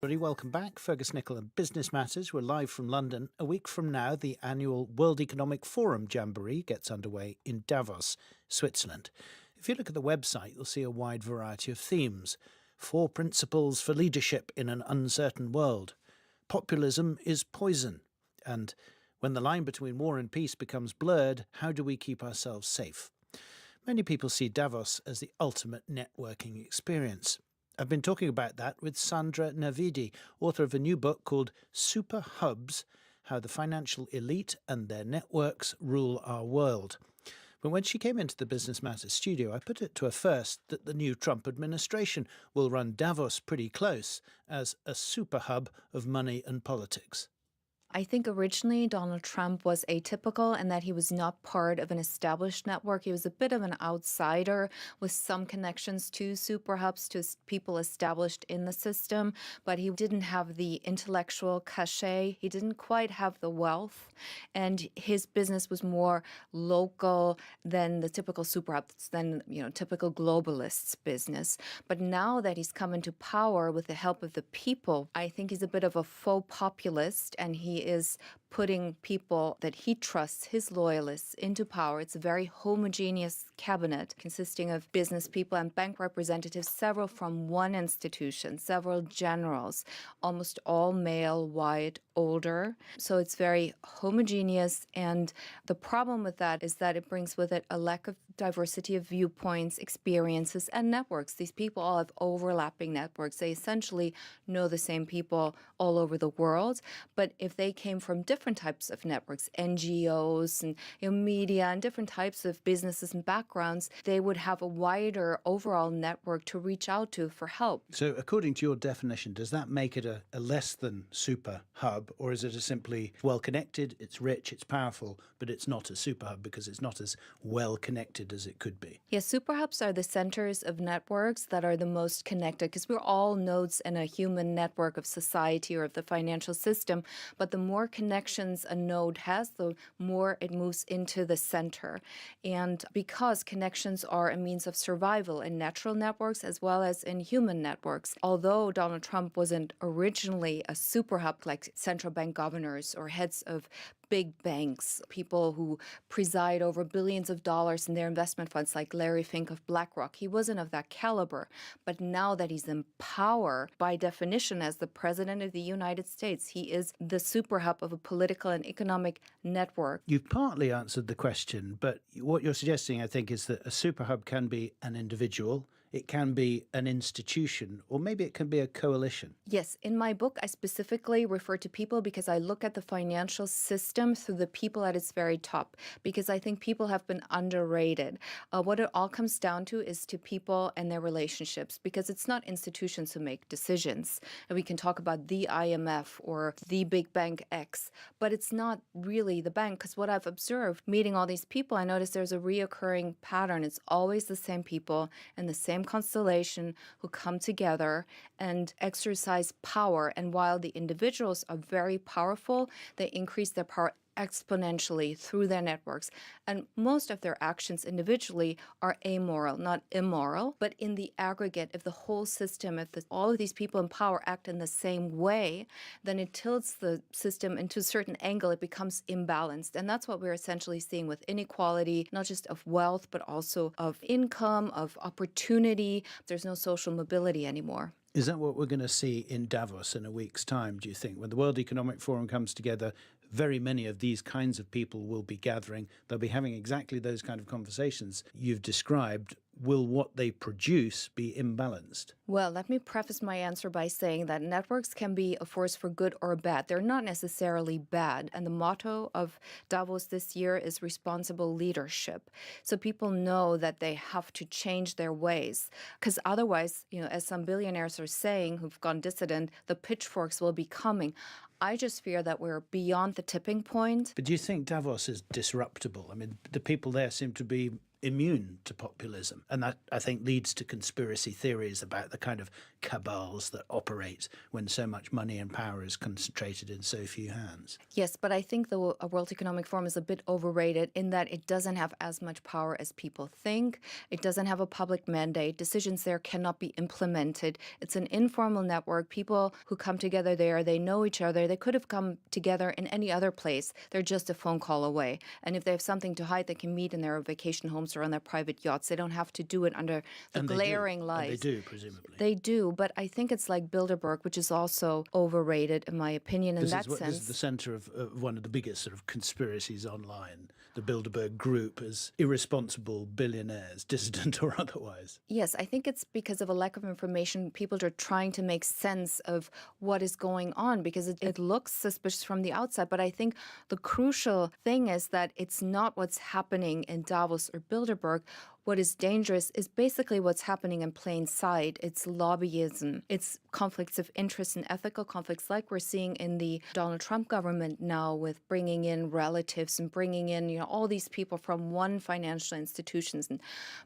Everybody, welcome back. Fergus Nichol and Business Matters. We're live from London. A week from now, the annual World Economic Forum Jamboree gets underway in Davos, Switzerland. If you look at the website, you'll see a wide variety of themes. 4 principles for leadership in an uncertain world. Populism is poison. And when the line between war and peace becomes blurred, how do we keep ourselves safe? Many people see Davos as the ultimate networking experience. I've been talking about that with Sandra Navidi, author of a new book called Super Hubs: How the Financial Elite and Their Networks Rule Our World. But when she came into the Business Matters studio, I put it to her first that the new Trump administration will run Davos pretty close as a super hub of money and politics. I think originally Donald Trump was atypical in that he was not part of an established network. He was a bit of an outsider with some connections to super hubs, to people established in the system, but he didn't have the intellectual cachet. He didn't quite have the wealth, and his business was more local than the typical super hubs, than typical globalists' business. But now that he's come into power with the help of the people, I think he's a bit of a faux populist, and he is putting people that he trusts, his loyalists, into power. It's a very homogeneous cabinet consisting of business people and bank representatives, several from one institution, several generals, almost all male, white, older. So it's very homogeneous. And the problem with that is that it brings with it a lack of diversity of viewpoints, experiences, and networks. These people all have overlapping networks. They essentially know the same people all over the world. But if they came from different types of networks, NGOs and media and different types of businesses and backgrounds, they would have a wider overall network to reach out to for help. So according to your definition, does that make it a less than super hub, or is it a simply well-connected, it's rich, it's powerful, but it's not a super hub because it's not as well-connected as it could be? Yes, super hubs are the centers of networks that are the most connected because we're all nodes in a human network of society or of the financial system. But the more connections a node has, the more it moves into the center. And because connections are a means of survival in natural networks as well as in human networks, although Donald Trump wasn't originally a super hub like central bank governors or heads of big banks, people who preside over billions of dollars in their investment funds like Larry Fink of BlackRock. He wasn't of that caliber. But now that he's in power, by definition, as the president of the United States, he is the super hub of a political and economic network. You've partly answered the question, but what you're suggesting, I think, is that a super hub can be an individual, it can be an institution, or maybe it can be a coalition. Yes. In my book, I specifically refer to people because I look at the financial system through the people at its very top, because I think people have been underrated. What it all comes down to is to people and their relationships, because it's not institutions who make decisions. And we can talk about the IMF or the big bank X, but it's not really the bank, because what I've observed meeting all these people, I notice there's a reoccurring pattern. It's always the same people and the same constellation who come together and exercise power. And while the individuals are very powerful, they increase their power exponentially through their networks. And most of their actions individually are amoral, not immoral. But in the aggregate, if the whole system, if all of these people in power act in the same way, then it tilts the system into a certain angle. It becomes imbalanced. And that's what we're essentially seeing with inequality, not just of wealth, but also of income, of opportunity. There's no social mobility anymore. Is that what we're going to see in Davos in a week's time, do you think? When the World Economic Forum comes together, very many of these kinds of people will be gathering. They'll be having exactly those kind of conversations you've described. Will what they produce be imbalanced? Well, let me preface my answer by saying that networks can be a force for good or bad. They're not necessarily bad. And the motto of Davos this year is responsible leadership. So people know that they have to change their ways. Because otherwise, as some billionaires are saying who've gone dissident, the pitchforks will be coming. I just fear that we're beyond the tipping point. But do you think Davos is disruptable? I mean, the people there seem to be immune to populism. And that, I think, leads to conspiracy theories about the kind of cabals that operate when so much money and power is concentrated in so few hands. Yes, but I think the World Economic Forum is a bit overrated in that it doesn't have as much power as people think. It doesn't have a public mandate. Decisions there cannot be implemented. It's an informal network. People who come together there, they know each other. They could have come together in any other place. They're just a phone call away. And if they have something to hide, they can meet in their vacation homes or on their private yachts. They don't have to do it under the glaring lights. And they do, presumably. They do, but I think it's like Bilderberg, which is also overrated, in my opinion, in that sense. This is the centre of one of the biggest sort of conspiracies online, the Bilderberg group, as irresponsible billionaires, dissident or otherwise. Yes, I think it's because of a lack of information. People are trying to make sense of what is going on because it looks suspicious from the outside. But I think the crucial thing is that it's not what's happening in Davos or Bilderberg. What is dangerous is basically what's happening in plain sight. It's lobbyism. It's conflicts of interest and ethical conflicts like we're seeing in the Donald Trump government now with bringing in relatives and bringing in, all these people from one financial institutions and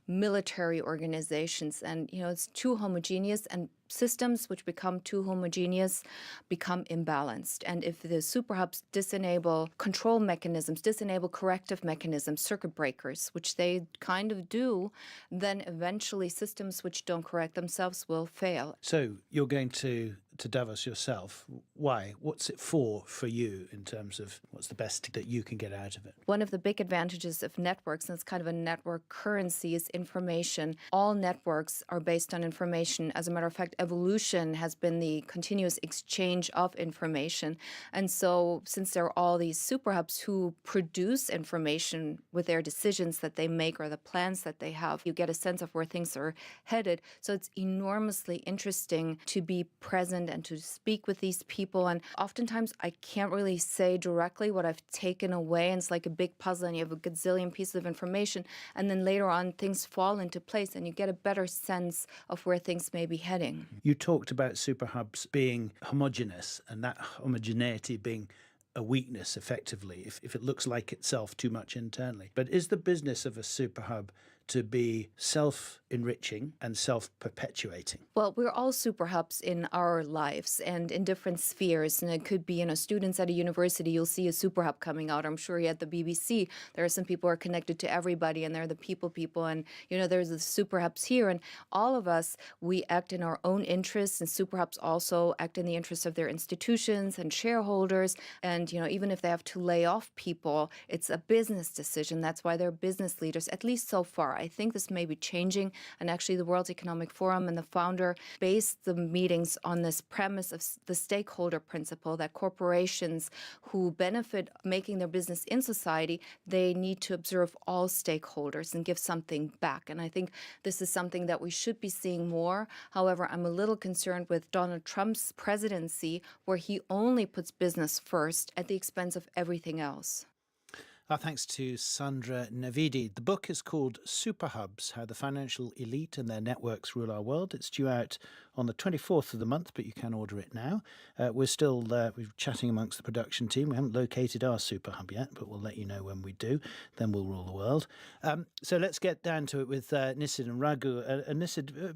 military organizations. And, it's too homogeneous, and systems which become too homogeneous become imbalanced. And if the superhubs disable control mechanisms, disable corrective mechanisms, circuit breakers, which they kind of do, then eventually systems which don't correct themselves will fail. So you're going to Davos yourself. Why? What's it for you in terms of what's the best that you can get out of it? One of the big advantages of networks, and it's kind of a network currency, is information. All networks are based on information. As a matter of fact, evolution has been the continuous exchange of information. And so since there are all these superhubs who produce information with their decisions that they make or the plans that they have, you get a sense of where things are headed. So it's enormously interesting to be present and to speak with these people. And oftentimes I can't really say directly what I've taken away. And it's like a big puzzle and you have a gazillion pieces of information. And then later on, things fall into place and you get a better sense of where things may be heading. You talked about superhubs being homogenous and that homogeneity being a weakness, effectively, if it looks like itself too much internally. But is the business of a superhub to be self-enriching and self-perpetuating? Well, we're all superhubs in our lives and in different spheres. And it could be, students at a university, you'll see a superhub coming out. I'm sure at the BBC, there are some people who are connected to everybody and they're the people. And, there's the superhubs here. And all of us, we act in our own interests. And superhubs also act in the interests of their institutions and shareholders. And, even if they have to lay off people, it's a business decision. That's why they're business leaders, at least so far. I think this may be changing. And actually, the World Economic Forum and the founder based the meetings on this premise of the stakeholder principle, that corporations who benefit making their business in society, they need to observe all stakeholders and give something back. And I think this is something that we should be seeing more. However, I'm a little concerned with Donald Trump's presidency, where he only puts business first at the expense of everything else. Our thanks to Sandra Navidi. The book is called Superhubs, How the Financial Elite and Their Networks Rule Our World. It's due out on the 24th of the month, but you can order it now. We're chatting amongst the production team. We haven't located our superhub yet, but we'll let you know when we do. Then we'll rule the world. So let's get down to it with Nissid and Raghu. Nissid,